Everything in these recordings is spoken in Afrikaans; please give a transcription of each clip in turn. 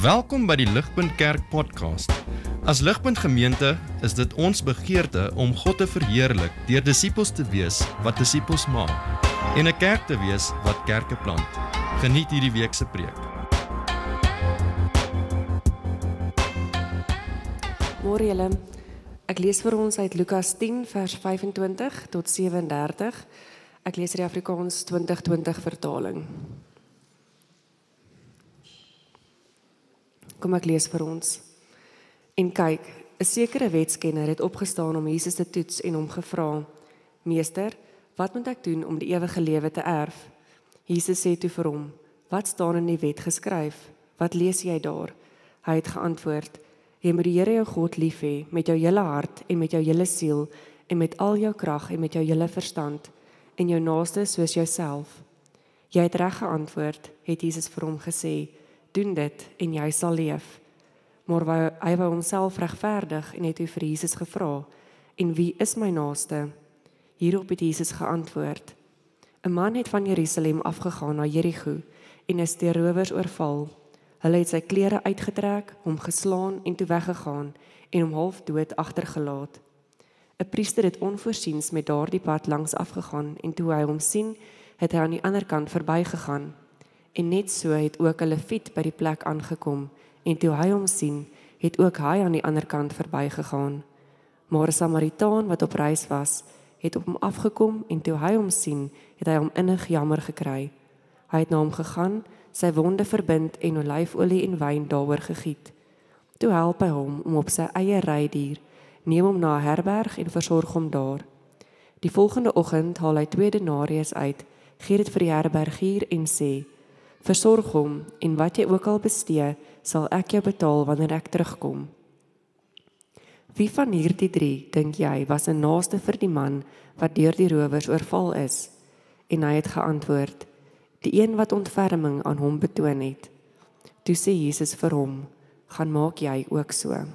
Welkom by die Ligpunt Kerk podcast. As Ligpunt gemeente is dit ons begeerte om God te verheerlik deur disippels te wees wat disippels maak en 'n kerk te wees wat kerke plant. Geniet hierdie week se preek. Môre julle, ek lees vir ons uit Lukas 10 vers 25 tot 37. Ek lees die Afrikaans 2020 vertaling. Kom ek lees vir ons. En kyk, 'n sekere wetskenner het opgestaan om Jesus te toets en hom gevra: "Meester, wat moet ek doen om die ewige lewe te erf?" Jesus sê toe vir hom: "Wat staan in die wet geskryf? Wat lees jy daar?" Hy het geantwoord: "Jy moet die Here jou God lief hê met jou hele hart en met jou hele siel en met al jou krag en met jou hele verstand en jou naaste soos jouself." "Jy het reg geantwoord," het Jesus vir hom gesê. "Doen dit en jy sal leef." Maar hy wou homself regverdig en het toe vir Jesus gevra: "En wie is my naaste?" Hierop het Jesus geantwoord: "'n man het van Jerusalem afgegaan na Jerigo en is deur rowers oorval. Hulle het sy klere uitgetrek, hom geslaan en toe weggegaan en hom half dood agtergelaat. 'n Priester het onvoorsiens met daardie pad langs afgegaan en toe hy hom sien, het hy aan die ander kant verbygegaan. En net so het ook 'n Lewiet by die plek aangekom, en toe hy hom sien, het ook hy aan die ander kant verbygegaan. Maar 'n Samaritaan wat op reis was, het op hom afgekom, en toe hy hom sien, het hy hom innig jammer gekry. Hy het na hom gegaan, sy wonde verbind en olyfolie en wyn daaroor gegiet. Toe help hy hom om op sy eie rydier, neem hom na 'n herberg en versorg hom daar. Die volgende oggend haal hy 2 denariërs uit, gee dit vir die herbergier en sê: "Versorg hom, en wat jy ook al bestee, sal ek jou betaal wanneer ek terugkom." Wie van hierdie 3, dink jy, was 'n naaste vir die man wat deur die rowers oorval is? En hy het geantwoord: "Die een wat ontferming aan hom betoon het." Toe sê Jesus vir hom: "Gaan maak jy ook so."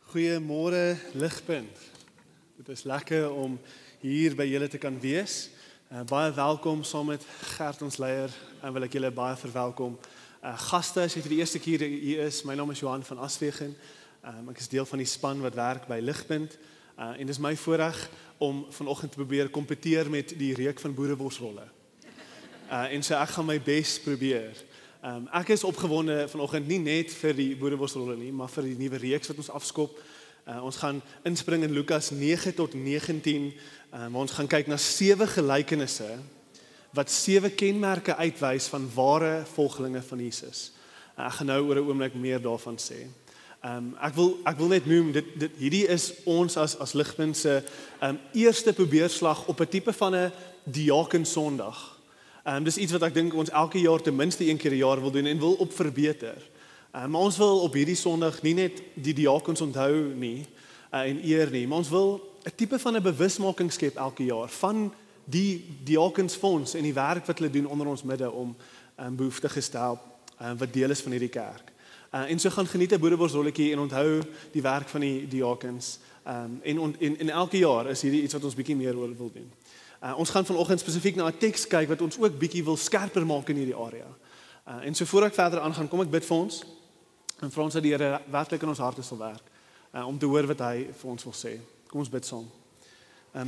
Goeiemôre Ligpunt. Dit is lekker om hier by julle te kan wees. Baie welkom saam met Gert ons leier, en wil ek julle baie verwelkom. Gaste, as jy vir die eerste keer hier is, my naam is Johan van Aswegen. Ek is deel van die span wat werk by Ligpunt. En dit is my voorreg om vanoggend te probeer kompeteer met die reek van boereworsrolle. En so ek gaan my bes probeer. Ek is opgewonde vanoggend nie net vir die boereworsrolle nie, maar vir die nuwe reeks wat ons afskop. Ons gaan inspring in Lukas 9 tot 19, waar ons gaan kyk na 7 gelykenisse wat 7 kenmerke uitwys van ware volgelinge van Jesus. Ek gaan nou oor 'n oomblik meer daarvan sê. Ek wil net noem, hierdie is ons as Ligpunt se eerste probeerslag op 'n tipe van 'n diakensondag. Dis iets wat ek dink ons elke jaar ten minste 1 keer 'n jaar wil doen en wil op verbeter. Maar ons wil op hierdie Sondag nie net die diakens onthou nie en eer nie, maar ons wil 'n tipe van 'n bewusmaking skep elke jaar van die diakensfonds en die werk wat hulle doen onder ons midde om behoeftiges te help wat deel is van hierdie kerk. En so gaan geniet 'n boereworsrolletjie en onthou die werk van die diakens. En elke jaar is hierdie iets wat ons bietjie meer oor wil doen. Ons gaan vanoggend spesifiek na 'n teks kyk wat ons ook bietjie wil skerper maak in hierdie area. En so voor ek verder aangaan, kom ek bid vir ons en vra ons dat die Here werklik in ons harte sal werk om te hoor wat hy vir ons wil sê. Kom ons bid saam.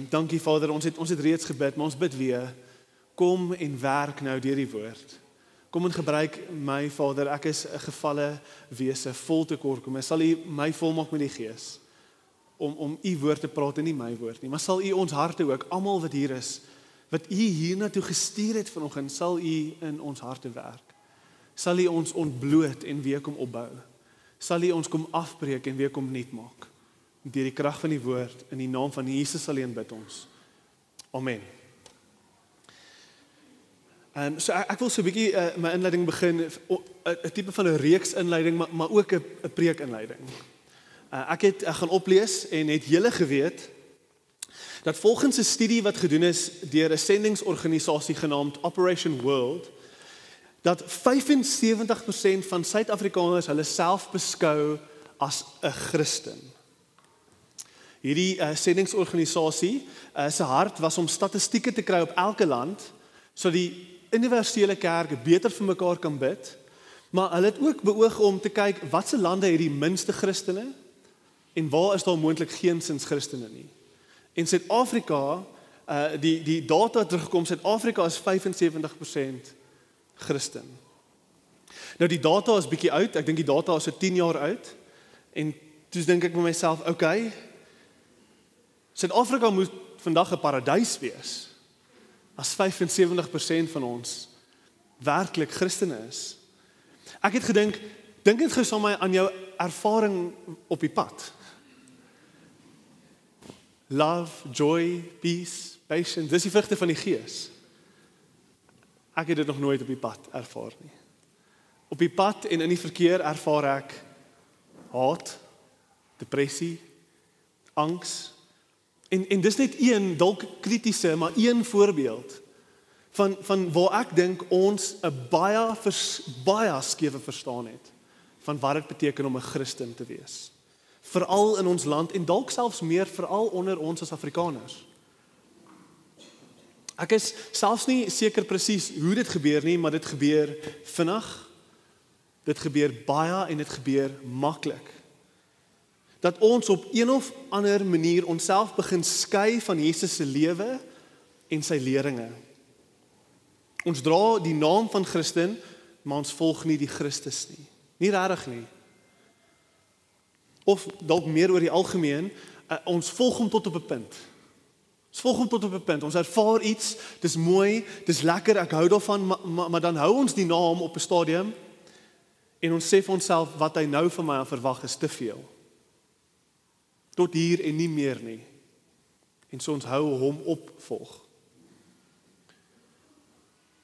Dankie Vader, ons het reeds gebid, maar ons bid weer. Kom en werk nou deur die woord. Kom en gebruik my Vader, ek is 'n gefalle wese, vol tekort. Kom, sal U my volmaak met die Gees om U woord te praat en nie my woord nie, maar sal U ons harte ook, almal wat hier is, wat U hiernatoe gestuur het vanoggend, sal U in ons harte werk. Sal U ons ontbloot en weer kom opbou. Sal U ons kom afbreek en weer kom nuut maak. Deur die krag van die woord, in die naam van Jesus alleen bid ons. Amen. So ek wil so 'n bietjie my inleiding begin, 'n tipe van 'n reeks inleiding, maar ook 'n preek inleiding. Ek gaan oplees en het julle geweet dat volgens 'n studie wat gedoen is deur 'n sendingsorganisasie genaamd Operation World, dat 75% van Suid-Afrikaners hulle self beskou as 'n Christen. Hierdie sendingsorganisasie se hart was om statistieke te kry op elke land, so die universele kerk beter vir mekaar kan bid, maar hulle het ook beoog om te kyk watse lande het die minste Christene en waar is daar moontlik geensins Christene nie. En Suid-Afrika, die data terugkom, Suid-Afrika is 75% Christen. Nou die data is bietjie oud, ek dink die data is so 10 jaar oud, en toe dink ek met myself, okay, Suid-Afrika moet vandag 'n paradys wees, as 75% van ons werklik Christene is. Ek het gedink, dink net gou saam met my aan jou ervaring op die pad. Love, joy, peace, patience, dis die vrugte van die Gees. Ek het dit nog nooit op die pad ervaar nie. Op die pad en in die verkeer ervaar ek haat, depressie, angs. En dis net een, dalk kritiese, maar een voorbeeld van waar ek dink ons 'n baie skewe verstaan het van wat dit beteken om 'n Christen te wees. Veral in ons land en dalk selfs meer veral onder ons as Afrikaners. Ek is selfs nie seker presies hoe dit gebeur nie, maar dit gebeur vinnig, dit gebeur baie en dit gebeur maklik. Dat ons op een of ander manier onsself begin skei van Jesus se lewe en sy leringe. Ons dra die naam van Christen, maar ons volg nie die Christus nie. Nie regtig nie. Of dalk meer oor die algemeen, ons volg hom tot op 'n punt. Ons volg hom tot op 'n punt. Ons ervaar iets, dis mooi, dis lekker, ek hou daarvan, maar dan hou ons die naam op 'n stadium en ons sê vir onsself wat hy nou van my verwag is te veel. Tot hier en nie meer nie. En so ons hou hom opvolg.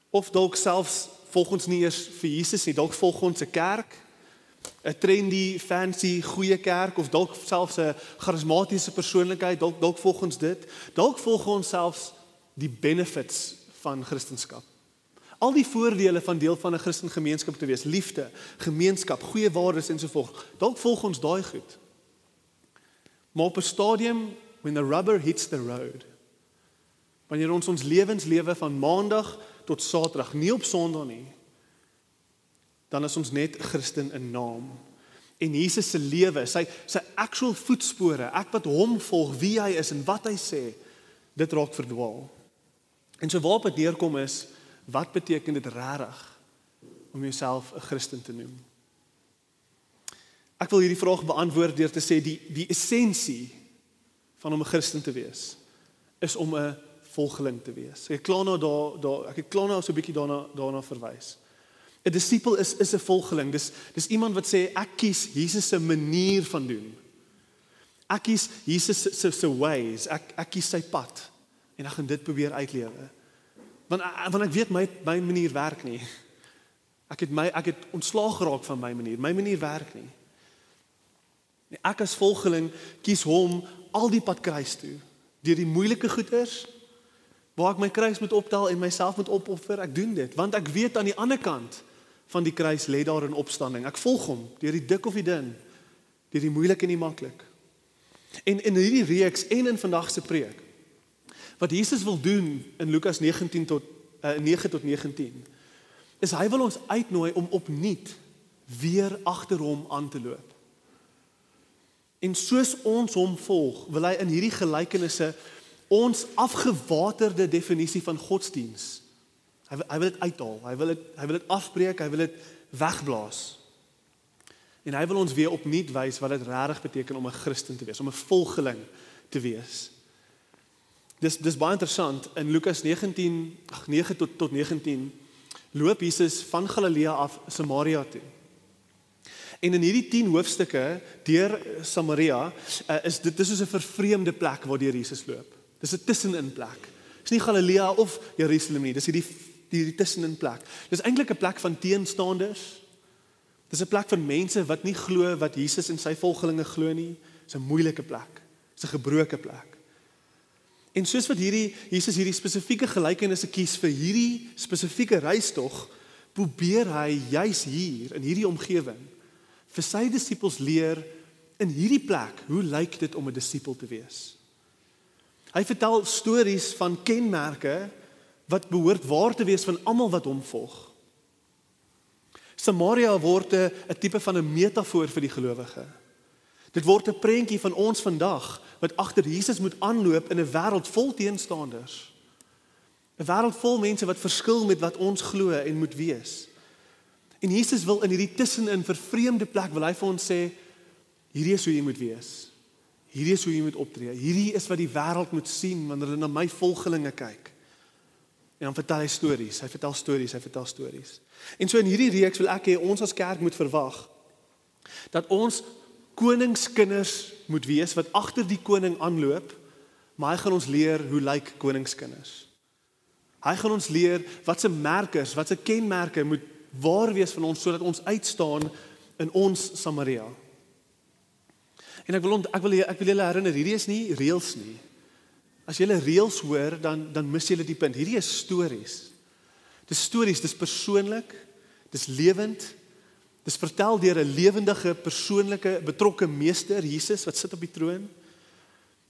Of dalk selfs volg ons nie eers vir Jesus nie, dalk volg ons 'n kerk, 'n trendy, fancy, goeie kerk, of dalk selfs 'n charismatiese persoonlikheid, dalk volg ons dit, dalk volg ons selfs die benefits van Christendom. Al die voordele van deel van 'n Christengemeenskap te wees, liefde, gemeenskap, goeie waardes en so voort. Dalk volg ons daai goed. Maar op 'n stadium, when the rubber hits the road, wanneer ons lewens lewe van maandag tot Saterdag, nie op Sondag nie, dan is ons net Christen in naam. En Jesus se lewe, sy actual voetspore, ek wat hom volg, wie hy is en wat hy sê, dit raak verdwaal. En so waarop dit neerkom is, wat beteken dit regtig om jouself 'n Christen te noem? Ek wil hierdie vraag beantwoord deur te sê die essensie van om 'n Christen te wees is om 'n volgeling te wees. Ek het klaar nou so 'n bietjie daarna verwys. 'n Disipel is 'n volgeling. Dis iemand wat sê ek kies Jesus se manier van doen. Ek kies Jesus se ways. Ek kies sy pad en ek gaan dit probeer uitlewe. Want ek weet my manier werk nie. Ek het ontslaag geraak van my manier. My manier werk nie. Ek as volgeling kies hom al die pad kruis toe. Deur die moeilike goeders, waar ek my kruis moet optel en myself moet opoffer, ek doen dit. Want ek weet aan die ander kant van die kruis lê daar 'n opstanding. Ek volg hom, deur die dik of die dun, deur die moeilik en die maklik. En in hierdie reeks en in vandag se preek, wat Jesus wil doen in Lukas 9 tot 19, is hy wil ons uitnooi om opnuut weer agter hom aan te loop. En soos ons hom volg, wil hy in hierdie gelykenisse ons afgewaterde definisie van godsdiens, hy wil dit uithaal, hy wil dit afbreek, hy wil dit wegblaas. En hy wil ons weer opnuut wys wat dit regtig beteken om 'n Christen te wees, om 'n volgeling te wees. Dis baie interessant, in Lukas 9 tot 19, loop Jesus van Galilea af Samaria toe. En in hierdie 10 hoofstukke deur Samaria, is dit soos 'n vervreemde plek waar deur Jesus loop. Dis 'n tussenin plek. Dis nie Galilea of Jerusalem nie, dis hierdie tussenin plek. Dis eintlik 'n plek van teenstanders. Dis 'n plek van mense wat nie glo wat Jesus en sy volgelinge glo nie. Dis 'n moeilike plek. Dis 'n gebroke plek. En soos wat Jesus hierdie spesifieke gelykenisse kies vir hierdie spesifieke reistog, probeer hy juis hier in hierdie omgewing vir sy disippels leer in hierdie plek, hoe lyk dit om 'n disipel te wees? Hy vertel stories van kenmerke wat behoort waar te wees van almal wat hom volg. Samaria word 'n tipe van 'n metafoor vir die gelowige. Dit word 'n prentjie van ons vandag, wat agter Jesus moet aanloop in 'n wêreld vol teenstanders. 'n Wêreld vol mense wat verskil met wat ons glo en moet wees. En Jesus wil in hierdie tussenin vervreemde plek, wil hy vir ons sê, hierdie is hoe jy moet wees. Hierdie is hoe jy moet optree. Hierdie is wat die wêreld moet sien, wanneer hulle na my volgelinge kyk. En dan vertel hy stories, hy vertel stories. En so in hierdie reeks wil ek hê ons as kerk moet verwag, dat ons koningskinders moet wees, wat agter die koning aanloop, maar hy gaan ons leer hoe lyk koningskinders. Hy gaan ons leer wat se merkers, wat se kenmerke moet waar wees van ons, sodat ons uitstaan in ons Samaria. En ek wil julle herinner, hierdie is nie reëls nie. As julle reëls hoor, dan mis julle die punt. Hierdie is stories. Dis stories, dis persoonlik, dis lewend, dis vertel deur 'n lewendige, persoonlike, betrokke meester, Jesus, wat sit op die troon,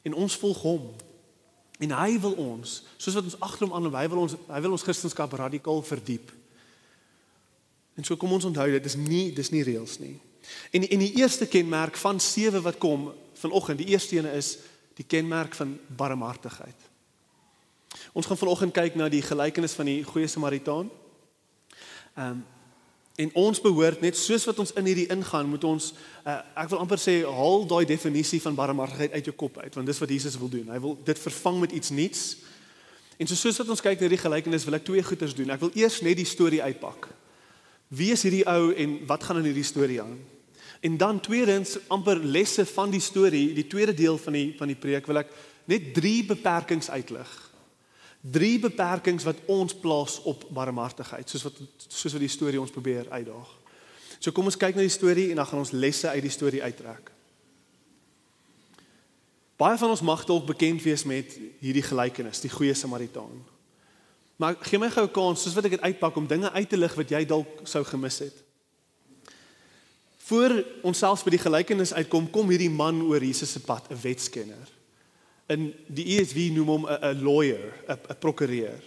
en ons volg hom. En hy wil ons, soos wat ons agter hom aanloop, hy wil ons Christendom radikaal verdiep. En so kom ons onthou, dit is nie reëls nie. En die eerste kenmerk van 7 wat kom vanoggend, die eerste ene is die kenmerk van barmhartigheid. Ons gaan vanoggend kyk na die gelykenis van die goeie Samaritaan. En ons behoort, net soos wat ons in hierdie ingaan, moet ons, ek wil amper sê, haal daai definisie van barmhartigheid uit jou kop uit, want dis wat Jesus wil doen. Hy wil dit vervang met iets nuuts. En soos wat ons kyk na hierdie gelykenis, wil ek 2 goeders doen. Ek wil eers net die storie uitpak. Wie is hierdie ou en wat gaan in hierdie storie aan? En dan tweedens, amper lesse van die storie, die tweede deel van die preek, wil ek net 3 beperkings uitlig. 3 beperkings wat ons plaas op barmhartigheid, soos wat die storie ons probeer uitdaag. So kom ons kyk na die storie en dan gaan ons lesse uit die storie uittrek. Baie van ons mag dalk bekend wees met hierdie gelykenis, die goeie Samaritaan. Maar gee my gou 'n kans, soos wat ek dit uitpak, om dinge uit te lig wat jy dalk sou gemis het. Voor ons selfs by die gelykenis uitkom, kom hierdie man oor Jesus se pad, 'n wetskenner. In die ESV noem hom 'n lawyer, 'n prokureur.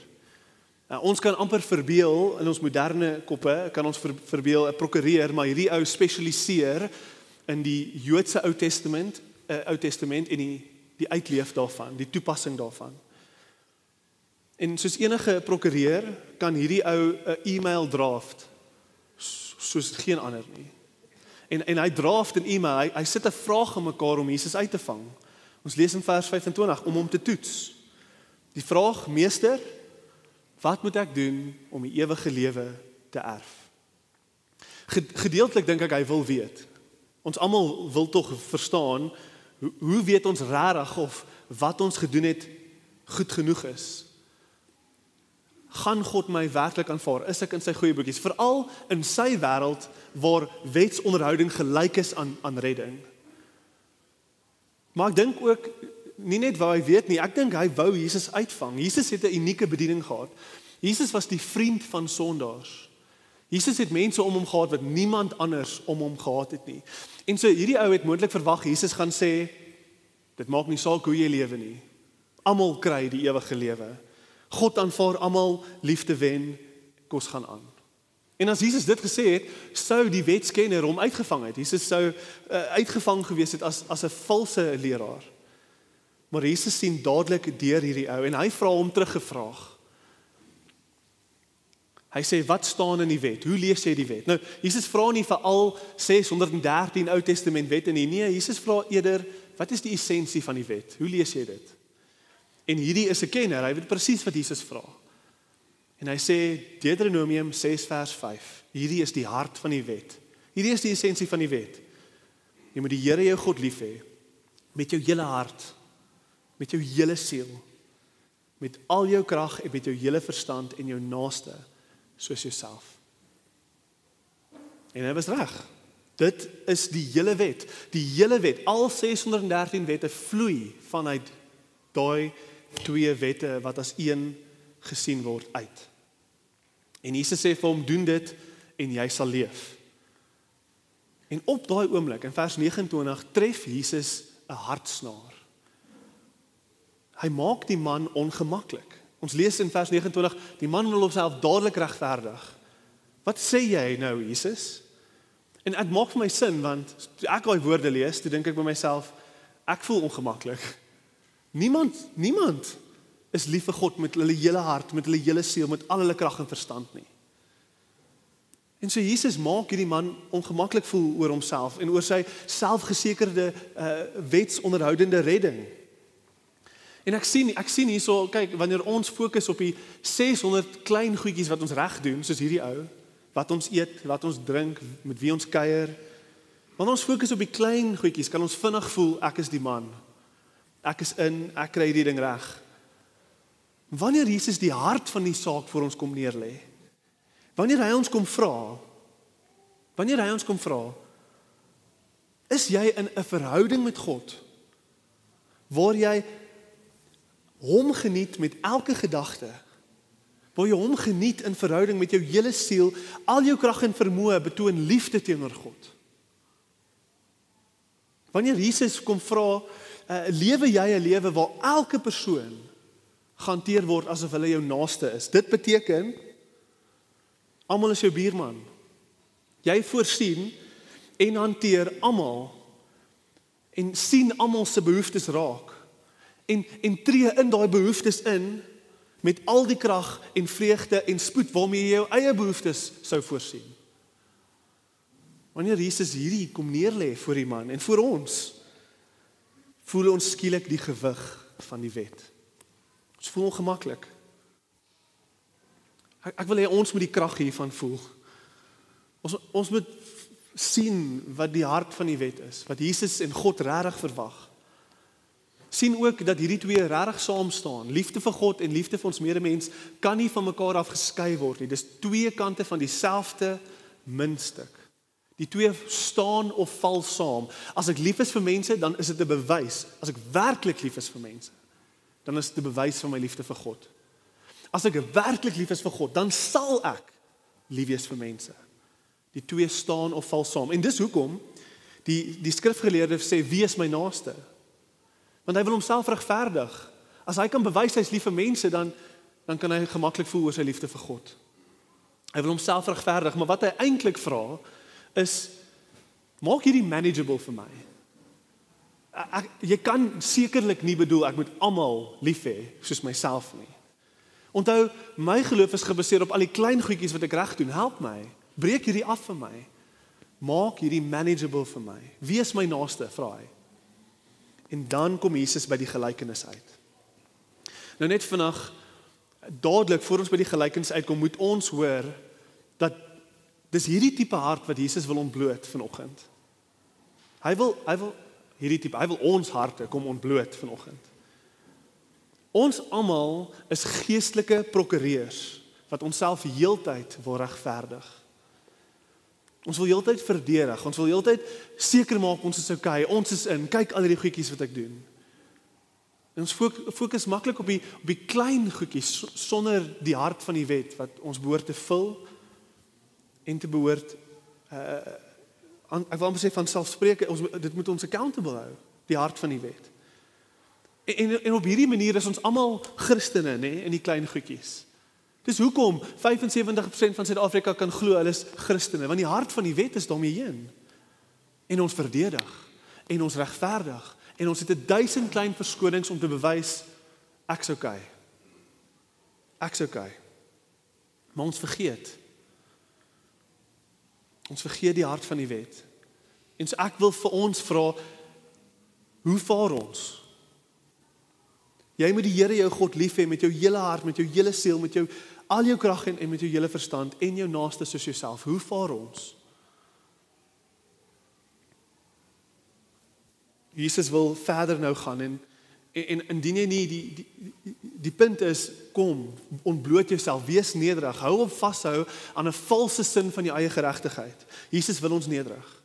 Ons kan amper verbeel, in ons moderne koppe, kan ons verbeel 'n prokureur, maar hierdie ou spesialiseer in die Joodse Ou Testament en die uitleef daarvan, die toepassing daarvan. En soos enige prokureur kan hierdie ou 'n e-mail draft, soos geen ander nie. En hy draft 'n e-mail, hy sit 'n vraag in mekaar om Jesus uit te vang. Ons lees in vers 25, om hom te toets. Die vraag, meester, wat moet ek doen om die ewige lewe te erf? Gedeeltelik dink ek hy wil weet. Ons almal wil tog verstaan, hoe weet ons regtig of wat ons gedoen het goed genoeg is? Gaan God my werklik aanvaar? Is ek in sy goeie boekies? Veral in sy wêreld waar wetsonderhouding gelyk is aan redding. Maar ek dink ook, nie net waar hy weet nie, ek dink hy wou Jesus uitvang. Jesus het 'n unieke bediening gehad. Jesus was die vriend van sondaars. Jesus het mense om hom gehad wat niemand anders om hom gehad het nie. En so hierdie ou het moontlik verwag, Jesus gaan sê, dit maak nie saak hoe jy lewe nie. Almal kry die ewige lewe. God aanvaar almal, liefde wen, kos gaan aan. En as Jesus dit gesê het, sou die wetskenner hom uitgevang het. Jesus sou uitgevang gewees het as 'n valse leraar. Maar Jesus sien dadelik deur hierdie ou en hy vra hom teruggevraag. Hy sê, wat staan in die wet? Hoe lees jy die wet? Nou, Jesus vra nie vir al 613 Ou Testament wette nie. Nee, Jesus vra eerder, wat is die essensie van die wet? Hoe lees jy dit? En hierdie is 'n kenner, hy weet presies wat Jesus vra. En hy sê, Deuteronomium 6 vers 5, hierdie is die hart van die wet. Hierdie is die essensie van die wet. Jy moet die Here jou God lief hê, met jou hele hart, met jou hele siel, met al jou krag en met jou hele verstand en jou naaste, soos jouself. En hy was reg. Dit is die hele wet. Die hele wet, al 613 wette vloei vanuit daai 2 wette wat as een gesien word uit. En Jesus sê vir hom, doen dit en jy sal leef. En op daai oomblik, in vers 29, tref Jesus 'n hartsnaar. Hy maak die man ongemaklik. Ons lees in vers 29, die man wil homself dadelik regverdig. Wat sê jy nou, Jesus? En dit maak vir my sin, want toe ek daai woorde lees, toe dink ek by myself, ek voel ongemaklik. Niemand is lief vir God met hulle hele hart, met hulle hele siel, met al hulle krag en verstand nie. En so Jesus maak hierdie man ongemaklik voel oor homself en oor sy selfgesekerde wetsonderhoudende redding. En ek sien hierso, kyk, wanneer ons fokus op die 600 klein goedjies wat ons reg doen, soos hierdie ou, wat ons eet, wat ons drink, met wie ons kuier, wanneer ons fokus op die klein goedjies, kan ons vinnig voel, ek is die man. Ek kry hierdie ding reg. Wanneer Jesus die hart van die saak vir ons kom neerlê, wanneer hy ons kom vra, is jy in 'n verhouding met God, waar jy hom geniet met elke gedagte, waar jy hom geniet in verhouding met jou hele siel, al jou krag en vermoë betoon liefde teenoor God. Wanneer Jesus kom vra, lewe jy 'n lewe waar elke persoon gehanteer word asof hulle jou naaste is. Dit beteken, almal is jou buurman. Jy voorsien en hanteer almal en sien almal se behoeftes raak. En tree in daai behoeftes in met al die krag en vreugde en spoed waarmee jy jou eie behoeftes sou voorsien. Wanneer Jesus hierdie kom neerlê voor die man en voor ons, voel ons skielik die gewig van die wet. Ons voel ongemaklik. Ek wil hê ons moet die krag hiervan voel. Ons moet sien wat die hart van die wet is, wat Jesus en God regtig verwag. Sien ook dat hierdie twee regtig saam staan. Liefde vir God en liefde vir ons medemens kan nie van mekaar af geskei word nie. Dis twee kante van dieselfde muntstuk. Die twee staan of val saam. As ek lief is vir mense, dan is dit 'n bewys. As ek werklik lief is vir mense, dan is dit 'n bewys van my liefde vir God. As ek werklik lief is vir God, dan sal ek lief wees vir mense. Die twee staan of val saam. En dis hoekom die skrifgeleerde sê, wie is my naaste? Want hy wil homself regverdig. As hy kan bewys hy is lief vir mense, dan kan hy gemaklik voel oor sy liefde vir God. Hy wil homself regverdig, maar wat hy eintlik vra is, maak hierdie manageable vir my. Jy kan sekerlik nie bedoel ek moet almal lief hê soos myself nie. Onthou, my geloof is gebaseer op al die klein goedjies wat ek reg doen. Help my. Breek hierdie af vir my. Maak hierdie manageable vir my. Wie is my naaste, vra hy. En dan kom Jesus by die gelykenis uit. Nou net vandag, dadelik voor ons by die gelykenis uitkom, moet ons hoor dat dis hierdie tipe hart wat Jesus wil ontbloot vanoggend. Hy wil ons harte kom ontbloot vanoggend. Ons almal is geestelike prokureurs wat onsself heeltyd wil regverdig. Ons wil heeltyd verdedig, ons wil heeltyd seker maak ons is okay, ons is in, kyk al die goedjies wat ek doen. En ons fokus maklik op die klein goedjies sonder die hart van die wet wat ons behoort te vul en te behoort ek wil amper sê van selfspreek, dit moet ons accountable hou, die hart van die wet. En op hierdie manier is ons almal Christene, in die klein goedjies. Dis hoekom 75% van Suid-Afrika kan glo hulle is Christene, want die hart van die wet is daarmee heen. En ons verdedig, en ons regverdig, en ons het 1000 klein verskonings om te bewys, ek's okay. Ek's okay. Maar ons vergeet die hart van die wet. En so ek wil vir ons vra, hoe vaar ons? Jy moet die Here jou God lief hê met jou hele hart, met jou hele siel, met jou al jou krag en met jou hele verstand en jou naaste soos jouself. Hoe vaar ons? Jesus wil verder nou gaan en indien jy nie die punt is, kom, ontbloot jouself, wees nederig, hou op vashou aan 'n valse sin van jou eie geregtigheid. Jesus wil ons nederig.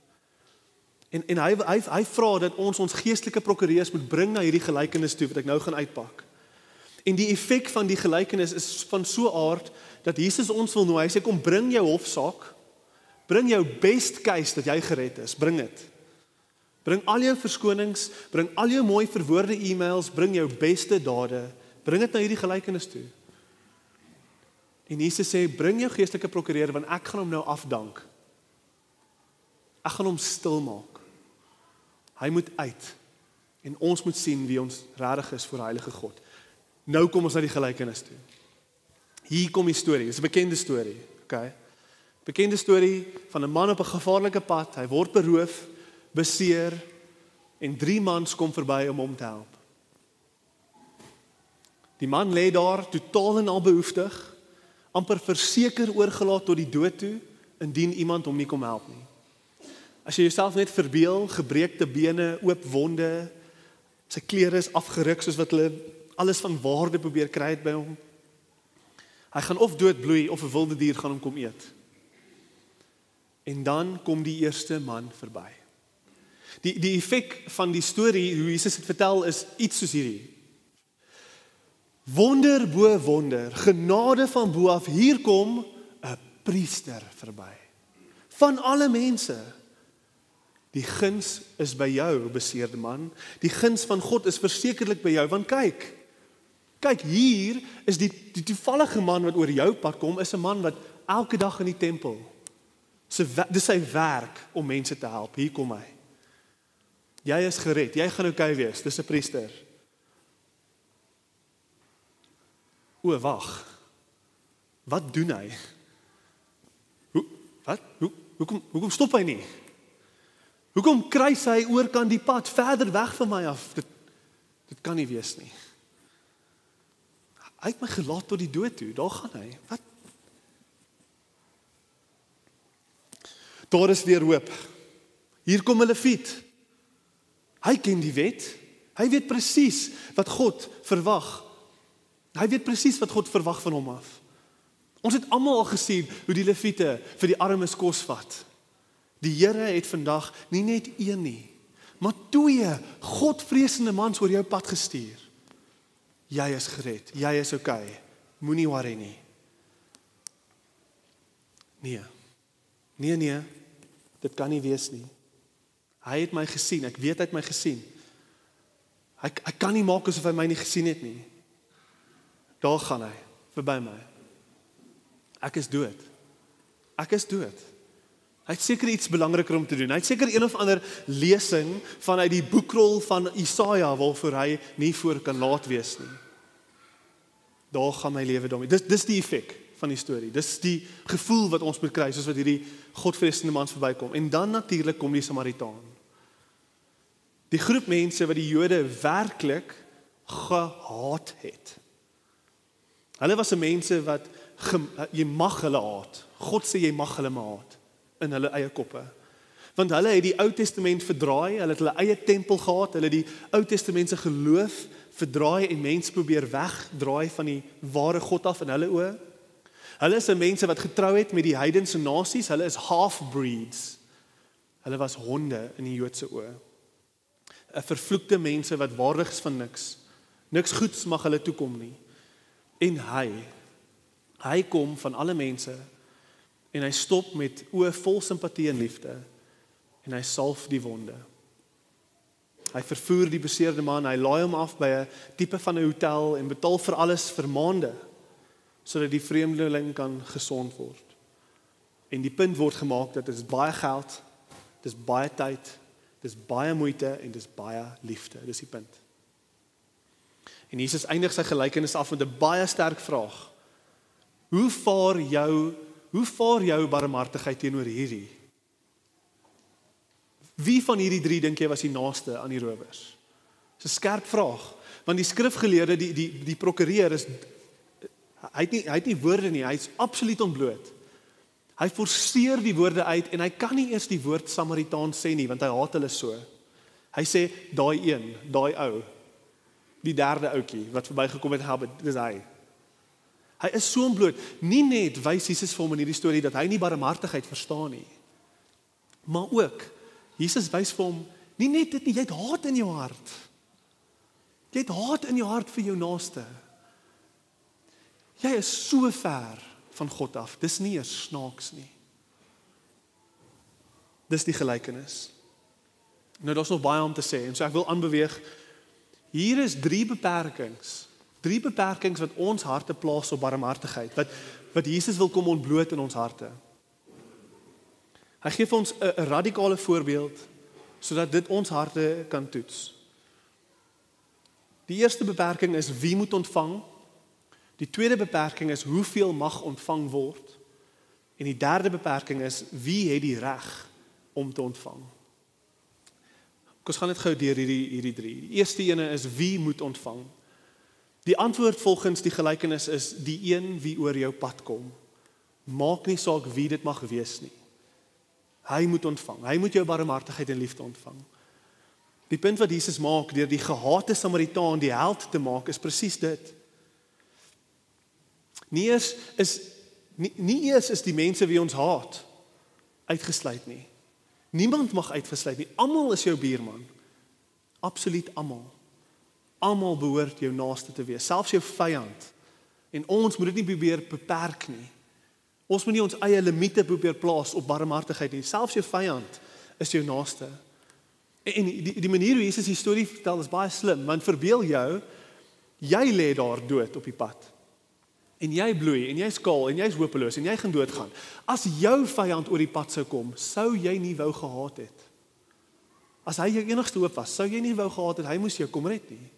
En hy vra dat ons geestelike prokureurs moet bring na hierdie gelykenis toe wat ek nou gaan uitpak. En die effek van die gelykenis is van so aard dat Jesus ons wil nooi. Hy sê kom bring jou hofsaak, bring jou best case dat jy gered is, bring dit. Bring al jou verskonings, bring al jou mooi verwoorde e-mails, bring jou beste dade, bring dit na hierdie gelykenis toe. En Jesus sê, bring jou geestelike prokureur, want ek gaan hom nou afdank. Ek gaan hom stil maak. Hy moet uit. En ons moet sien wie ons regtig is voor die heilige God. Nou kom ons na die gelykenis toe. Hier kom die storie, dit is 'n bekende storie. Okay? Bekende storie van 'n man op 'n gevaarlike pad, hy word beroof, beseer, en 3 mans kom verby om hom te help. Die man lê daar, totaal en al behoeftig, amper verseker oorgelaat tot die dood toe, indien iemand hom nie kom help nie. As jy jouself net verbeel, gebreekte bene, oop wonde, sy klere is afgeruk, soos wat hulle alles van waarde probeer kry het by hom. Hy gaan of dood bloei, of 'n wilde dier gaan hom kom eet. En dan kom die eerste man verby. Die effek van die storie, hoe Jesus het vertel, is iets soos hierdie. Wonder bo wonder, genade van bo af, hier kom 'n priester verby. Van alle mense. Die guns is by jou, beseerde man. Die guns van God is versekerlik by jou, want kyk, hier is die toevallige man wat oor jou pad kom, is 'n man wat elke dag in die tempel, dis sy werk om mense te help, hier kom hy. Jy is gered, jy gaan okay wees, dis 'n priester. O, wag, wat doen hy? Hoekom stop hy nie? Hoekom kruis hy oorkant die pad, verder weg van my af? Dit kan nie wees nie. Hy het my gelaat tot die dood toe, daar gaan hy. Wat? Daar is weer hoop. Hier kom 'n Lewiet. Hy ken die wet. Hy weet presies wat God verwag. Hy weet presies wat God verwag van hom af. Ons het almal al gesien hoe die Lewiete vir die armes kos vat. Die Here het vandag nie net een nie, maar 2 godvreesende mans oor jou pad gestuur. Jy is gered, jy is okay, moenie worry nie. Nee, dit kan nie wees nie. Hy het my gesien, ek weet hy het my gesien. Hy kan nie maak asof hy my nie gesien het nie. Daar gaan hy, verby my. Ek is dood. Hy het seker iets belangriker om te doen. Hy het seker een of ander lesing vanuit die boekrol van Isaia waarvoor hy nie voor kan laat wees nie. Daar gaan my lewe daarmee. Dis die effek van die storie. Dis die gevoel wat ons moet kry soos wat hierdie godvreesende mans verbykom. En dan natuurlik kom die Samaritaan. Die groep mense wat die Jode werklik gehaat het. Hulle was 'n mense wat jy mag hulle haat. God sê jy mag hulle haat in hulle eie koppe. Want hulle het die Ou Testament verdraai, hulle het hulle eie tempel gehad, hulle het die Ou Testament se geloof verdraai en mense probeer wegdraai van die ware God af in hulle oë. Hulle is 'n mense wat getrou het met die heidense nasies, hulle is half-breeds. Hulle was honde in die Joodse oë. 'n Vervloekte mense wat waardig is van niks. Niks goeds mag hulle toekom nie. En hy kom van alle mense en hy stop met oë vol simpatie en liefde en hy salf die wonde. Hy vervoer die beseerde man, hy laai hom af by 'n tipe van 'n hotel en betaal vir alles vir maande sodat die vreemdeling kan gesond word. En die punt word gemaak dat dit is baie geld, dit is baie tyd, dit is baie moeite en dit is baie liefde. Dis die punt. En Jesus eindig sy gelykenis af met 'n baie sterk vraag. Hoe vaar jou barmhartigheid teenoor hierdie? Wie van hierdie 3 dink jy was die naaste aan die rowers? Dis 'n skerp vraag, want die skrifgeleerde, die prokureur is hy het nie woorde nie, hy is absoluut ontbloot. Hy forceer die woorde uit en hy kan nie eers die woord Samaritaan sê nie, want hy haat hulle so. Hy sê daai ou, die 3de ouetjie wat verbygekom het, dis hy. Hy is so ontbloot. Nie net wys Jesus vir hom in hierdie storie dat hy nie barmhartigheid verstaan nie, maar ook Jesus wys vir hom nie net dit nie, jy het haat in jou hart. Jy het haat in jou hart vir jou naaste. Jy is so ver van God af. Dis nie eers snaaks nie. Dis die gelykenis. Nou daar's nog baie om te sê en so ek wil aanbeweeg. Hier is 3 beperkings. 3 beperkings wat ons harte plaas op barmhartigheid. wat Jesus wil kom ontbloot in ons harte. Hy gee vir ons 'n radikale voorbeeld, sodat dit ons harte kan toets. Die eerste beperking is wie moet ontvang, die tweede beperking is hoeveel mag ontvang word, en die derde beperking is wie het die reg om te ontvang. Ons gaan net gou deur hierdie drie. Die eerste ene is wie moet ontvang. Die antwoord volgens die gelykenis is die een wie oor jou pad kom. Maak nie saak wie dit mag wees nie. Hy moet ontvang. Hy moet jou barmhartigheid en liefde ontvang. Die punt wat Jesus maak deur die gehate Samaritaan die held te maak is presies dit. Nie eers is die mense wie ons haat uitgesluit nie. Niemand mag uitgesluit nie. Almal is jou buurman. Absoluut almal. Almal behoort jou naaste te wees, selfs jou vyand. En ons moet dit nie probeer beperk nie. Ons moet nie ons eie limite probeer plaas op barmhartigheid nie. Selfs jou vyand is jou naaste. En die manier hoe Jesus die storie vertel is baie slim, want verbeel jou, jy lê daar dood op die pad. En jy bloei, en jy's kaal, en jy's hopeloos, en jy gaan doodgaan. As jou vyand oor die pad sou kom, sou jy nie wou gehaat het. As hy jou enigste hoop was, sou jy nie wou gehaat het, hy moes jou kom red nie.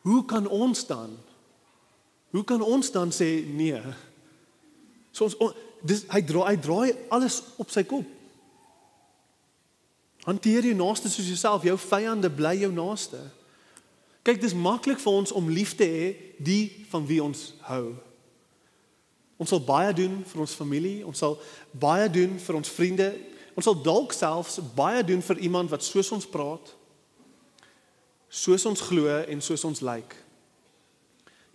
Hoe kan ons dan sê nee? So hy draai alles op sy kop. Hanteer jou naaste soos jouself, jou vyande bly jou naaste. Kyk, dis maklik vir ons om lief te hê die van wie ons hou. Ons sal baie doen vir ons familie, ons sal baie doen vir ons vriende, ons sal dalk selfs baie doen vir iemand wat soos ons praat, soos ons glo en soos ons lyk.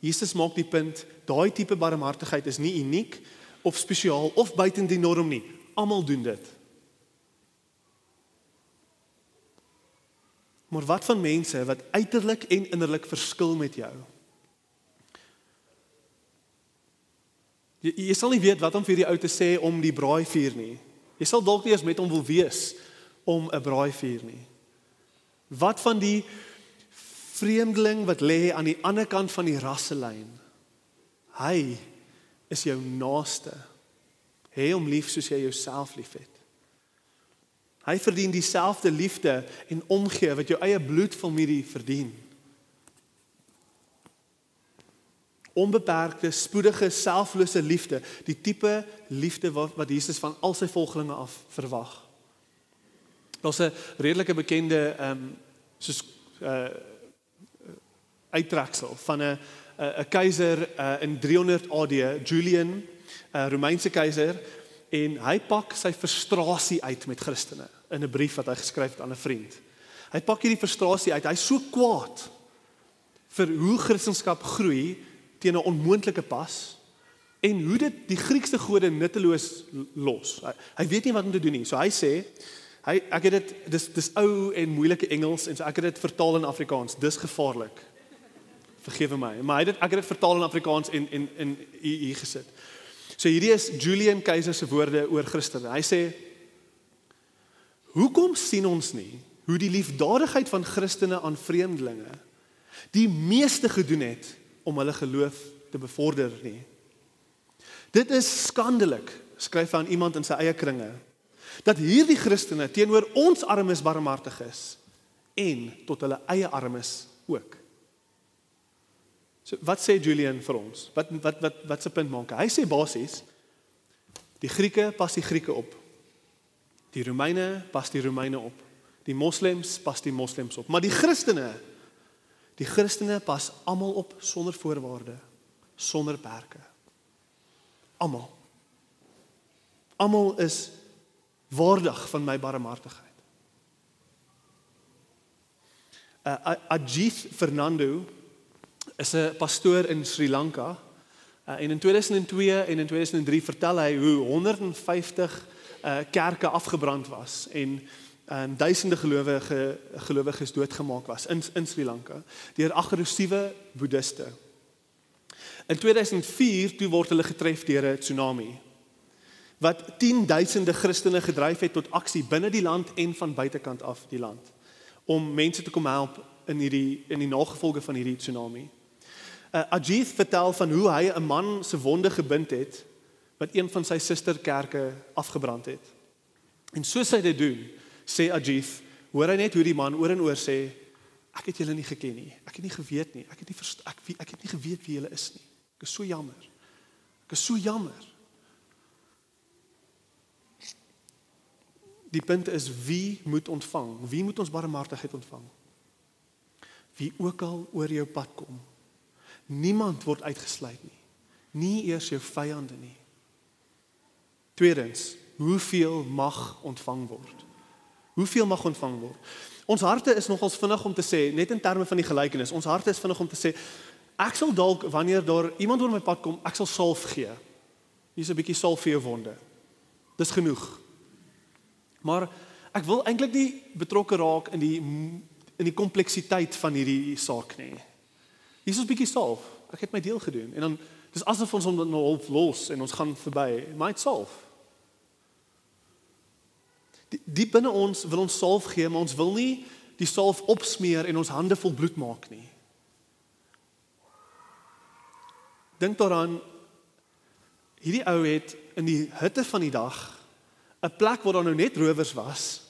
Jesus maak die punt, daai tipe barmhartigheid is nie uniek of spesiaal of buiten die norm nie. Almal doen dit. Maar wat van mense wat uiterlik en innerlik verskil met jou? Jy sal nie weet wat om vir die ou te sê om die braaivuur nie. Jy sal dalk nie eens met hom wil wees om 'n braaivuur nie. Wat van die vreemdeling wat lê aan die ander kant van die rasselyn? Hy is jou naaste. Hê hom lief soos jy jouself liefhet. Hy verdien dieselfde liefde en omgee wat jou eie bloedfamilie verdien. Onbeperkte, spoedige, selflose liefde, die tipe liefde wat Jesus van al sy volgelinge af verwag. Daar's 'n redelike bekende uittreksel van 'n keiser in 300 AD, Julian, Romeinse keiser, en hy pak sy frustrasie uit met Christene in 'n brief wat hy geskryf het aan 'n vriend. Hy pak hierdie frustrasie uit. Hy's so kwaad vir hoe Christendom groei teen 'n onmoontlike pas en hoe dit die Griekse gode nutteloos los. Hy weet nie wat om te doen nie. So hy sê, ek het dit dis ou en moeilike Engels en so ek het dit vertaal in Afrikaans. Dis gevaarlik. Vergewe my. Maar ek het dit vertaal in Afrikaans en hier gesit. So hierdie is Julian Keiser se woorde oor Christene. Hy sê, hoekom sien ons nie hoe die liefdadigheid van Christene aan vreemdelinge die meeste gedoen het om hulle geloof te bevorder nie? Dit is skandelik, skryf hy aan iemand in sy eie kringe, dat hierdie Christene teenoor ons armes barmhartig is en tot hulle eie armes ook. So, wat sê Julian vir ons? Wat se punt maak hy? Hy sê basies, die Grieke pas die Grieke op. Die Romeine pas die Romeine op. Die moslems pas die moslems op. Maar die Christene pas almal op sonder voorwaarde, sonder perke. Almal. Almal is waardig van my barmhartigheid. Ajith Fernando is 'n pastoor in Sri Lanka, en in 2002 en in 2003 vertel hy hoe 150 kerke afgebrand was en duisende gelowiges doodgemaak was in Sri Lanka deur aggressiewe boeddhiste. In 2004 toe word hulle getref deur 'n tsunami wat 10.000 Christene gedryf het tot aksie binne die land en van buitekant af die land om mense te kom help in die nagevolge van hierdie tsunami. Ajith vertel van hoe hy 'n man se wonde gebind het, wat een van sy susterkerke afgebrand het. En soos hy dit doen, sê Ajith, hoor hy net hoe die man oor en oor sê, ek het julle nie geken nie, ek het nie geweet nie, ek het nie geweet wie julle is nie. Ek is so jammer. Ek is so jammer. Die punt is, wie moet ontvang? Wie moet ons barmhartigheid ontvang? Wie ook al oor jou pad kom. Niemand word uitgesluit nie. Nie eers jou vyande nie. Tweedens, hoeveel mag ontvang word? Hoeveel mag ontvang word? Ons harte is nogals vinnig om te sê, net in terme van die gelykenis, ons harte is vinnig om te sê, ek sal dalk, wanneer daar iemand oor my pad kom, ek sal salf gee. Hier is 'n bietjie salf vir jou wonde. Dis genoeg. Maar ek wil eintlik nie betrokke raak in die kompleksiteit van hierdie saak nie. Hier is 'n bietjie salf. Ek het my deel gedoen. En dan, dis asof ons hom nou half los en ons gaan verby. Maar het salf. Diep binne ons wil ons salf gee, maar ons wil nie die salf opsmeer en ons hande vol bloed maak nie. Dink daaraan, hierdie ou het in die hitte van die dag, 'n plek waar daar nou net rowers was,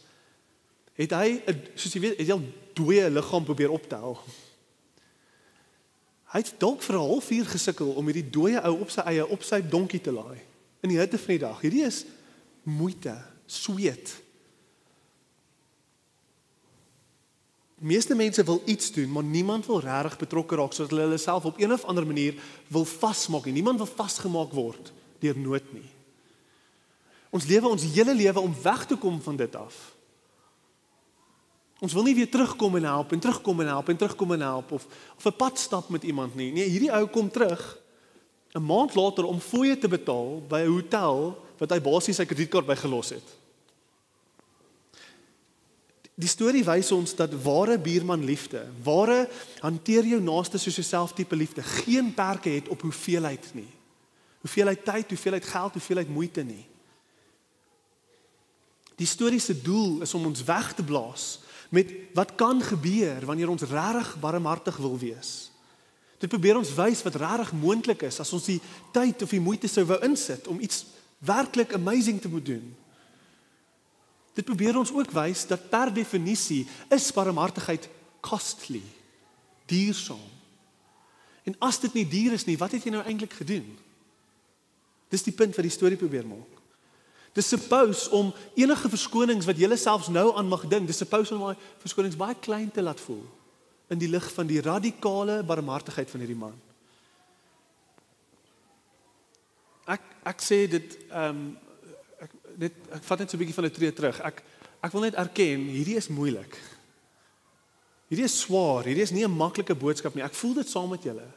het hy, soos jy weet, het hy al dooie liggaam probeer optel. Hy het dalk vir 'n halfuur gesukkel om hierdie dooie ou op sy eie, op sy donkie te laai, in die hitte van die dag. Hierdie is moeite, sweet. Die meeste mense wil iets doen, maar niemand wil regtig betrokke raak, sodat hulle self op een of ander manier wil vasmaak nie. Niemand wil vasgemaak word deur nood nie. Ons lewe ons hele lewe om weg te kom van dit af. Ons wil nie weer terugkom en help en terugkom en help en terugkom en help of 'n pad stap met iemand nie. Nee, hierdie ou kom terug 'n maand later om fooie te betaal by 'n hotel wat hy basies sy kredietkaart by gelos het. Die storie wys ons dat ware buurmanliefde, ware hanteer jou naaste soos jouself tipe liefde, geen perke het op hoeveelheid nie. Hoeveelheid tyd, hoeveelheid geld, hoeveelheid moeite nie. Die storie se doel is om ons weg te blaas met wat kan gebeur wanneer ons regtig barmhartig wil wees. Dit probeer ons wys wat regtig moontlik is as ons die tyd of die moeite sou wou insit om iets werklik amazing te moet doen. Dit probeer ons ook wys dat per definisie is barmhartigheid costly, duursaam. En as dit nie duur is nie, wat het jy nou eintlik gedoen? Dis die punt wat die storie probeer maak. Dis suppose om enige verskonings wat jy selfs nou aan mag dink, dis suppose om daai verskonings baie klein te laat voel in die lig van die radikale barmhartigheid van hierdie man. Ek sê dit ek vat net so 'n bietjie van 'n tree terug. Ek wil net erken, hierdie is moeilik. Hierdie is swaar, hierdie is nie 'n maklike boodskap nie. Ek voel dit saam met julle.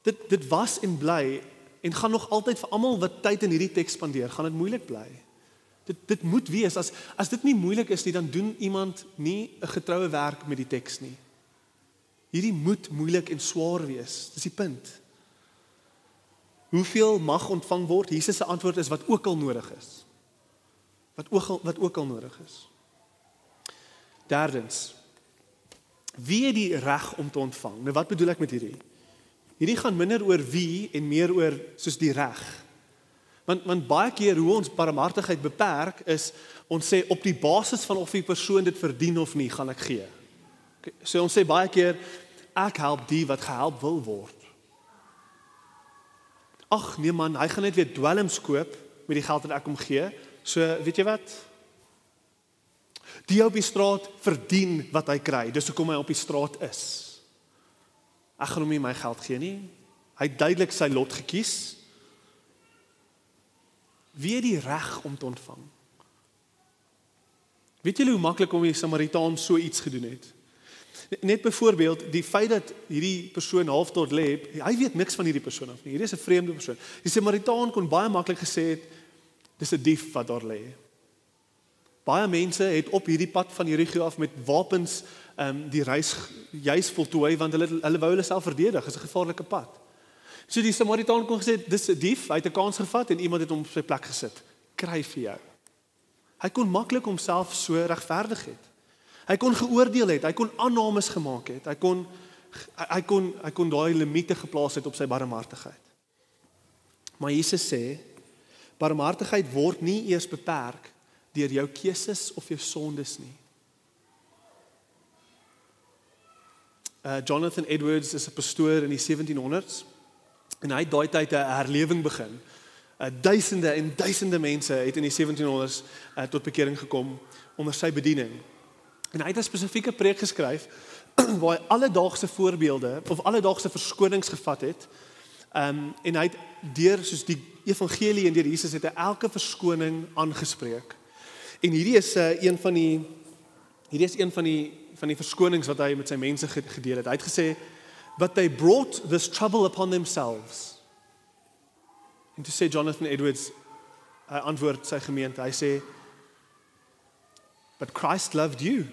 Dit was en bly en gaan nog altyd vir almal wat tyd in hierdie teks spandeer, gaan dit moeilik bly. Dit moet wees, as dit nie moeilik is nie, dan doen iemand nie 'n getroue werk met die teks nie. Hierdie moet moeilik en swaar wees, dis die punt. Hoeveel mag ontvang word? Jesus se antwoord is wat ook al nodig is. Wat ook al nodig is. Derdens, wie het die reg om te ontvang? Nou wat bedoel ek met hierdie? Hierdie gaan minder oor wie en meer oor soos die reg. Want baie keer hoe ons barmhartigheid beperk is, ons sê op die basis van of die persoon dit verdien of nie, gaan ek gee. So ons sê baie keer, ek help die wat gehelp wil word. Ag nee man, hy gaan net weer dwelms koop met die geld wat ek hom gee. So weet jy wat? Die op die straat verdien wat hy kry, dis hoekom hy op die straat is. Ek gaan hom nie my geld gee nie. Hy het duidelik sy lot gekies. Wie het die reg om te ontvang? Weet julle hoe maklik om die Samaritaan so iets gedoen het? Net byvoorbeeld, die feit dat hierdie persoon half tot lê, hy weet niks van hierdie persoon af nie. Hierdie is 'n vreemde persoon. Die Samaritaan kon baie maklik gesê het, dis 'n dief wat daar lê. Baie mense het op hierdie pad van Jerigo af met wapens die reis juis voltooi, want hulle wou hulle self verdedig, is 'n gevaarlike pad. So die Samaritaan kon gesê, dis 'n dief, hy het 'n kans gevat en iemand het hom op sy plek gesit. Kry vir jou. Hy kon maklik homself so regverdig het. Hy kon geoordeel het, hy kon aannames gemaak het, hy kon Hy kon daai limite geplaas het op sy barmhartigheid. Maar Jesus sê, barmhartigheid word nie eers beperk deur jou keuses of jou sondes nie. Jonathan Edwards is 'n pastoor in die 1700s en hy het daai tyd 'n herlewing begin. Duisende en duisende mense het in die 1700s tot bekering gekom onder sy bediening. En hy het 'n spesifieke preek geskryf waar hy alledaagse voorbeelde of alledaagse verskonings gevat het. En hy het deur soos die evangelie en deur Jesus het hy elke verskoning aangespreek. En hierdie is een van die verskonings wat hy met sy mense gedeel het. Hy het gesê, but they brought this trouble upon themselves. En toe sê Jonathan Edwards, hy antwoord sy gemeente, hy sê, but Christ loved you.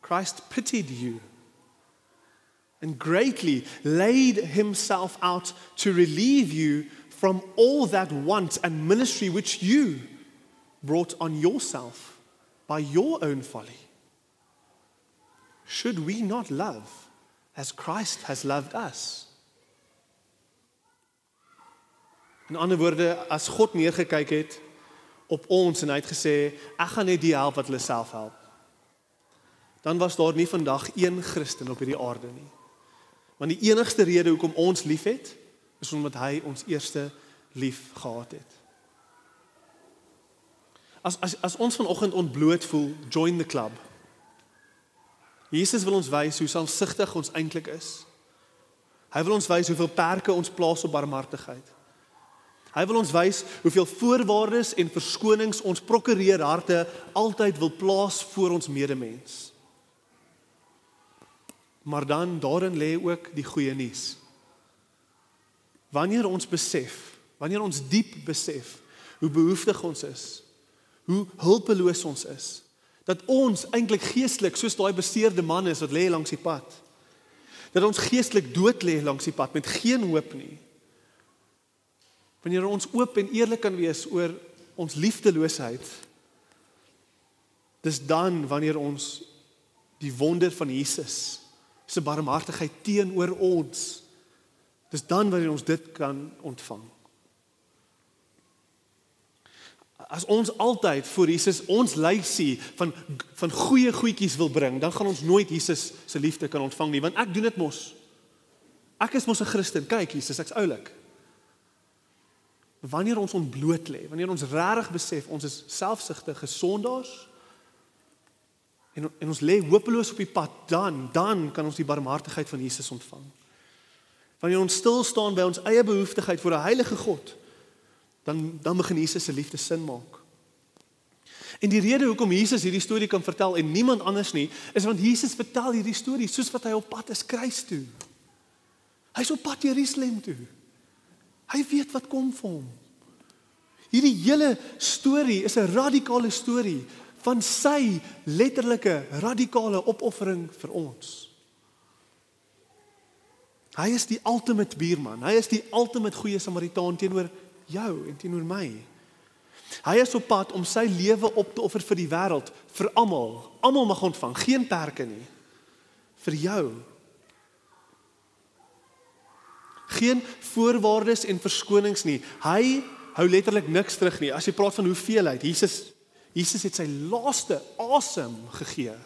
Christ pitied you and greatly laid himself out to relieve you from all that want and ministry which you brought on yourself by your own folly. Should we not love as Christ has loved us? In ander woorde, as God neergekyk het op ons en hy het gesê, ek gaan net die help wat hulle self help, dan was daar nie vandag een Christen op hierdie aarde nie. Want die enigste rede hoekom ons lief het, is omdat hy ons eerste lief gehad het. As ons vanoggend ontbloot voel, join the club. Jesus wil ons wys hoe selfsugtig ons eintlik is. Hy wil ons wys hoeveel perke ons plaas op barmhartigheid. Hy wil ons wys hoeveel voorwaardes en verskonings ons prokureer harte altyd wil plaas voor ons medemens. Maar dan daarin lê ook die goeie nuus. Wanneer ons besef, wanneer ons diep besef hoe behoeftig ons is, hoe hulpeloos ons is, dat ons eintlik geestelik soos daai beseerde man is wat lê langs die pad, dat ons geestelik dood lê langs die pad met geen hoop nie. Wanneer ons oop en eerlik kan wees oor ons liefdeloosheid, dis dan wanneer ons die wonder van Jesus se barmhartigheid teenoor ons, dis dan wanneer ons dit kan ontvang. As ons altyd voor Jesus ons lysie van goeie goedjies wil bring, dan gaan ons nooit Jesus se liefde kan ontvang nie, want ek doen dit mos. Ek is mos 'n Christen, kyk Jesus, ek's oulik. Wanneer ons ontbloot lê, wanneer ons regtig besef ons is selfsugtige sondaars en ons lê hopeloos op die pad, dan kan ons die barmhartigheid van Jesus ontvang. Wanneer ons stil staan by ons eie behoeftigheid voor 'n heilige God, dan begin Jesus se liefde sin maak. En die rede hoekom Jesus hierdie storie kan vertel en niemand anders nie, is want Jesus vertel hierdie storie soos wat hy op pad is kruis toe. Hy's op pad Jerusalem toe. Hy weet wat kom vir hom. Hierdie hele storie is 'n radikale storie van sy letterlike radikale opoffering vir ons. Hy is die ultimate buurman. Hy is die ultimate goeie Samaritaan teenoor jou en teenoor my. Hy is op pad om sy lewe op te offer vir die wêreld, vir almal. Almal mag ontvang, geen perke nie. Vir jou. Geen voorwaardes en verskonings nie. Hy hou letterlik niks terug nie. As jy praat van hoeveelheid, Jesus het sy laaste asem gegee.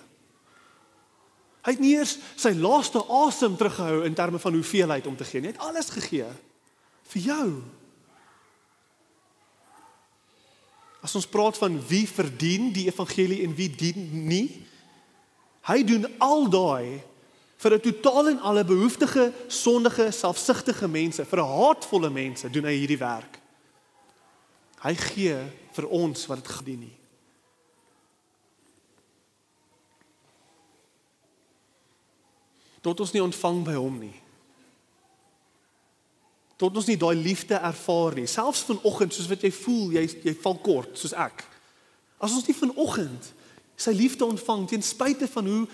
Hy het nie eers sy laaste asem teruggehou in terme van hoeveelheid om te gee nie. Hy het alles gegee vir jou. As ons praat van wie verdien die evangelie en wie dien nie, hy doen al daai vir 'n totaal en alle behoeftige, sondige, selfsugtige mense, vir 'n haatvolle mense doen hy hierdie werk. Hy gee vir ons wat dit gedien nie. Tot ons nie ontvang by hom nie. Tot ons nie daai liefde ervaar nie. Selfs vanoggend, soos wat jy voel, jy val kort, soos ek. As ons nie vanoggend sy liefde ontvang, ten spyte van hoe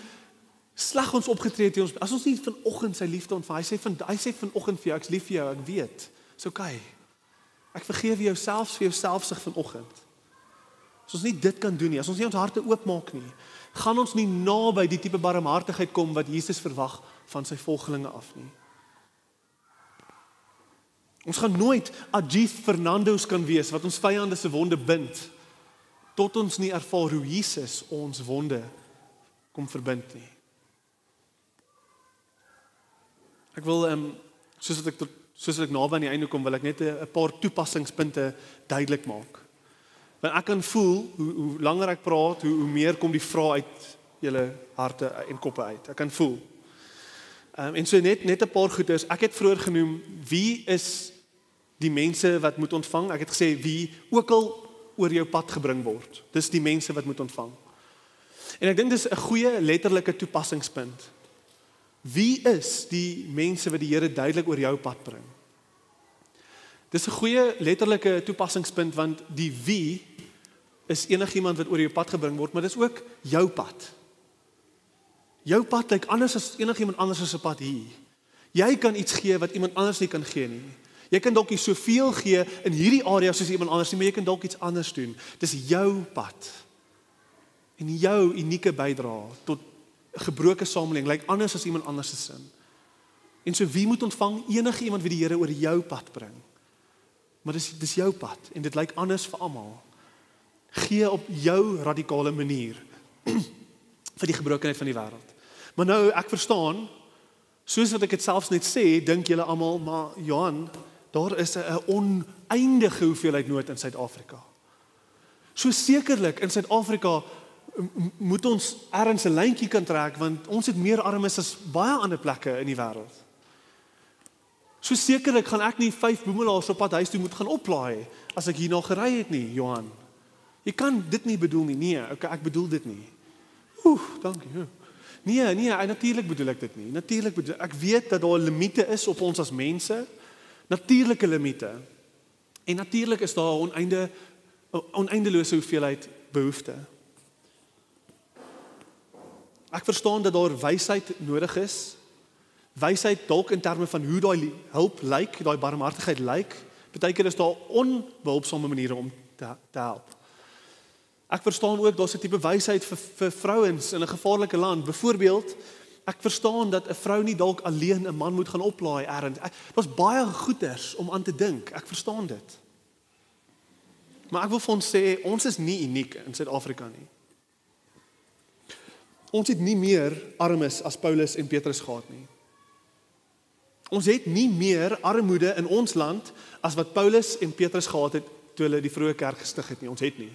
sleg ons opgetree het, as ons nie vanoggend sy liefde ontvang, hy sê vanoggend vir jou, ek's lief vir jou, ek weet, is okay. Ek vergewe jou selfs vir jou selfsug vanoggend. As ons nie dit kan doen nie, as ons nie ons harte oopmaak nie, gaan ons nie naby die tipe barmhartigheid kom wat Jesus verwag van sy volgelinge af nie. Ons gaan nooit Ajith Fernandos kan wees wat ons vyande se wonde bind, tot ons nie ervaar hoe Jesus ons wonde kom verbind nie. Ek wil, soos ek naby aan die einde kom, wil ek net 'n paar toepassingspunte duidelik maak. Want ek kan voel, hoe langer ek praat, hoe meer kom die vrae uit julle harte en koppe uit. Ek kan voel. En so net 'n paar goeders. Ek het vroeër genoem, wie is die mense wat moet ontvang? Ek het gesê, wie ook al oor jou pad gebring word. Dis die mense wat moet ontvang. En ek dink dis 'n goeie letterlike toepassingspunt. Wie is die mense wat die Here duidelik oor jou pad bring? Dis 'n goeie letterlike toepassingspunt, want die wie is enigiemand wat oor jou pad gebring word, maar dis ook jou pad. Jou pad lyk anders as enigiemand anders se pad hier. Jy kan iets gee wat iemand anders nie kan gee nie. Jy kan dalk nie soveel gee in hierdie area soos iemand anders nie, maar jy kan dalk iets anders doen. Dis jou pad. En jou unieke bydrae tot 'n gebroke samelewing lyk anders as iemand anders se sin. En so wie moet ontvang? Enige iemand wie die Here oor jou pad bring. Maar dis jou pad en dit lyk anders vir almal. Gee op jou radikale manier vir die gebrokenheid van die wêreld. Maar nou, ek verstaan, soos wat ek dit selfs net sê, dink julle almal, maar Johan, daar is 'n oneindige hoeveelheid nood in Suid-Afrika. So sekerlik in Suid-Afrika moet ons ergens 'n lyntjie kan trek, want ons het meer armes as baie ander plekke in die wêreld. So sekerlik gaan ek nie 5 boemelaars op pad huis toe moet gaan oplaai as ek hierna gery het nie, Johan. Jy kan dit nie bedoel nie. Nee, okay, ek bedoel dit nie. Dankie. Nee, natuurlik bedoel ek dit nie. Natuurlik bedoel ek weet dat daar limite is op ons as mense, natuurlike limite. En natuurlik is daar 'n oneindelose hoeveelheid behoefte. Ek verstaan dat daar wysheid nodig is. Wysheid dalk in terme van hoe daai hulp lyk, daai barmhartigheid lyk. Partykeer is daar onbehulpsame maniere om te help. Ek verstaan ook daar's 'n tipe wysheid vir vrouens in 'n gevaarlike land. Byvoorbeeld, ek verstaan dat 'n vrou nie dalk alleen 'n man moet gaan oplaai ergens. Daar's baie goeders om aan te dink. Ek verstaan dit. Maar ek wil vir ons sê, ons is nie uniek in Suid-Afrika nie. Ons het nie meer armes as Paulus en Petrus gehad nie. Ons het nie meer armoede in ons land as wat Paulus en Petrus gehad het toe hulle die vroeë kerk gestig het nie. Ons het nie.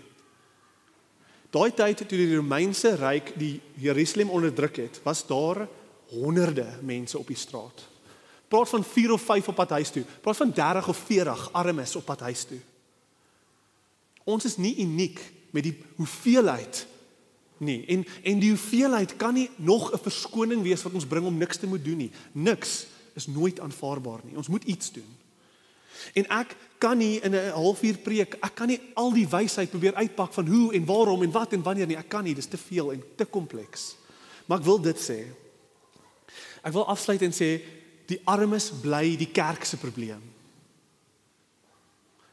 Daai tyd toe die Romeinse ryk die Jerusalem onderdruk het, was daar honderde mense op die straat. Praat van 4 of 5 op pad huis toe. Praat van 30 of 40 armes op pad huis toe. Ons is nie uniek met die hoeveelheid nie. En die hoeveelheid kan nie nog 'n verskoning wees wat ons bring om niks te moet doen nie. Niks is nooit aanvaarbaar nie. Ons moet iets doen. En ek kan nie in 'n halfuur preek, ek kan nie al die wysheid probeer uitpak van hoe en waarom en wat en wanneer nie. Ek kan nie, dis te veel en te kompleks. Maar ek wil dit sê. Ek wil afsluit en sê, die armes bly die kerk se probleem.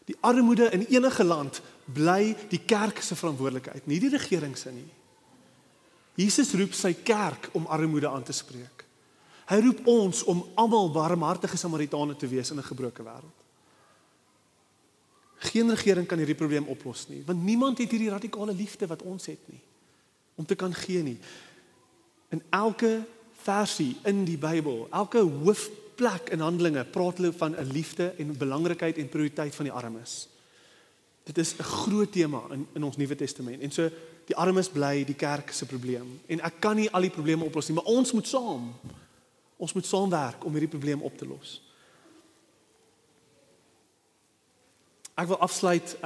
Die armoede in enige land bly die kerk se verantwoordelikheid, nie die regering se nie. Jesus roep sy kerk om armoede aan te spreek. Hy roep ons om almal barmhartige Samaritane te wees in 'n gebroke wêreld. Geen regering kan hierdie probleem oplos nie, want niemand het hierdie radikale liefde wat ons het nie, om te kan gee nie. In elke versie in die Bybel, elke hoofplek in Handelinge, praat hulle van 'n liefde en belangrikheid en prioriteit van die armes. Dit is 'n groot tema in ons Nuwe Testament. En so, die armes bly die kerk se probleem. En ek kan nie al die probleme oplos nie, maar ons moet saam. Ons moet saamwerk om hierdie probleem op te los. Ek wil afsluit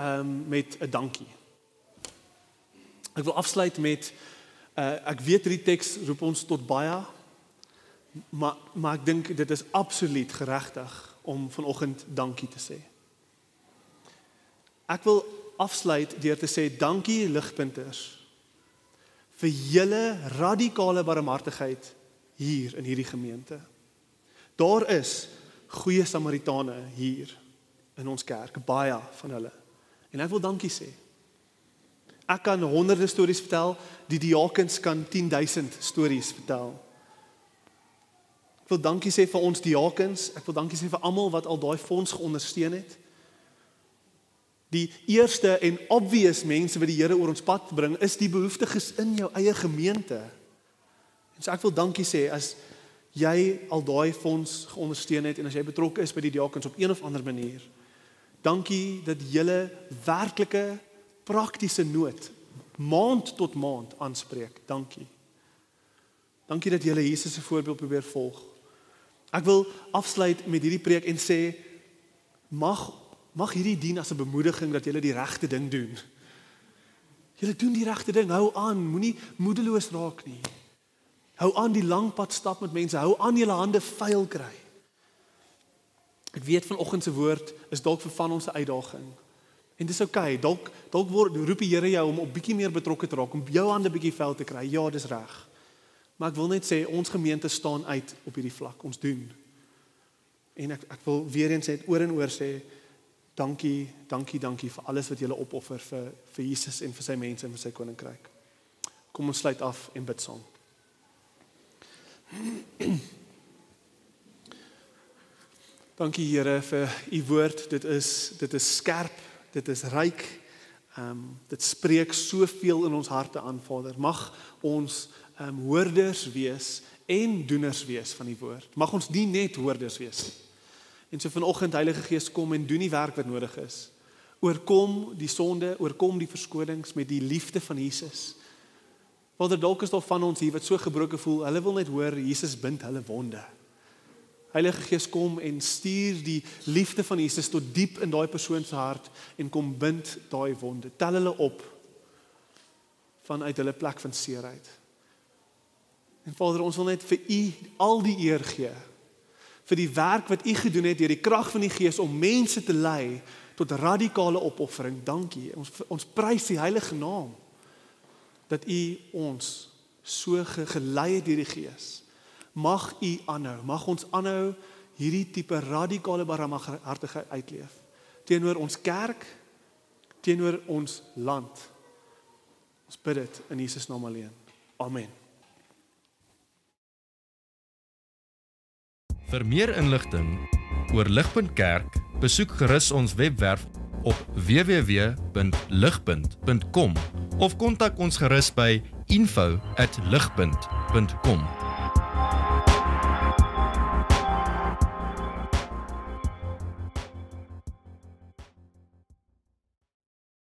met 'n dankie. Ek wil afsluit met, ek weet hierdie teks roep ons tot baie, maar ek dink dit is absoluut geregtig om vanoggend dankie te sê. Ek wil afsluit deur te sê dankie ligpunters vir julle radikale barmhartigheid hier in hierdie gemeente. Daar is goeie Samaritane hier in ons kerk, baie van hulle. En ek wil dankie sê. Ek kan honderde stories vertel, die diakens kan 10.000 stories vertel. Ek wil dankie sê vir ons diakens, ek wil dankie sê vir almal wat al daai fonds geondersteun het. Die eerste en obvious mense wat die Here oor ons pad bring, is die behoeftiges in jou eie gemeente. En so ek wil dankie sê as jy al daai fonds geondersteun het en as jy betrokke is by die diakens op een of ander manier. Dankie dat julle werklike praktiese nood maand tot maand aanspreek. Dankie. Dankie dat julle Jesus se voorbeeld probeer volg. Ek wil afsluit met hierdie preek en sê mag hierdie dien as 'n bemoediging dat julle die regte ding doen. Julle doen die regte ding, hou aan, moenie moedeloos raak nie. Hou aan die lang pad stap met mense, hou aan julle hande vuil kry. Ek weet vanoggend se woord is dalk vir van ons 'n uitdaging. En dis okay, dalk roep die Here jou om op bietjie meer betrokke te raak, om jou hande bietjie vuil te kry. Ja, dis reg. Maar ek wil net sê ons gemeente staan uit op hierdie vlak. Ons doen. En ek wil weer eens oor en oor sê dankie vir alles wat julle opoffer vir Jesus en vir sy mense en vir sy koninkryk. Kom ons sluit af en bid saam. Dankie Here vir u woord. Dit is skerp, dit is ryk. Dit spreek soveel in ons harte aan, Vader. Mag ons hoorders wees en doeners wees van die woord. Mag ons nie net hoorders wees nie. En so vanoggend Heilige Gees kom en doen die werk wat nodig is. Oorkom die sonde, oorkom die verskonings met die liefde van Jesus. Vader, dalk is daar van ons hier wat so gebroken voel, hulle wil net hoor, Jesus bind hulle wonde. Heilige Gees kom en stuur die liefde van Jesus tot diep in daai persoon se hart en kom bind daai wonde. Tel hulle op vanuit hulle plek van seerheid. En Vader, ons wil net vir u al die eer gee, vir die werk wat u gedoen het deur die krag van die Gees om mense te lei tot radikale opoffering. Dankie. Ons prys die heilige naam dat u ons so gelei het deur die Gees. Mag u aanhou, mag ons aanhou hierdie tipe radikale barmhartigheid uitleef teenoor ons kerk, teenoor ons land. Ons bid dit in Jesus naam alleen. Amen. Vir meer inligting oor Ligpunt Kerk, besoek gerus ons webwerf op www.ligpunt.com of kontak ons gerus by info@ligpunt.com.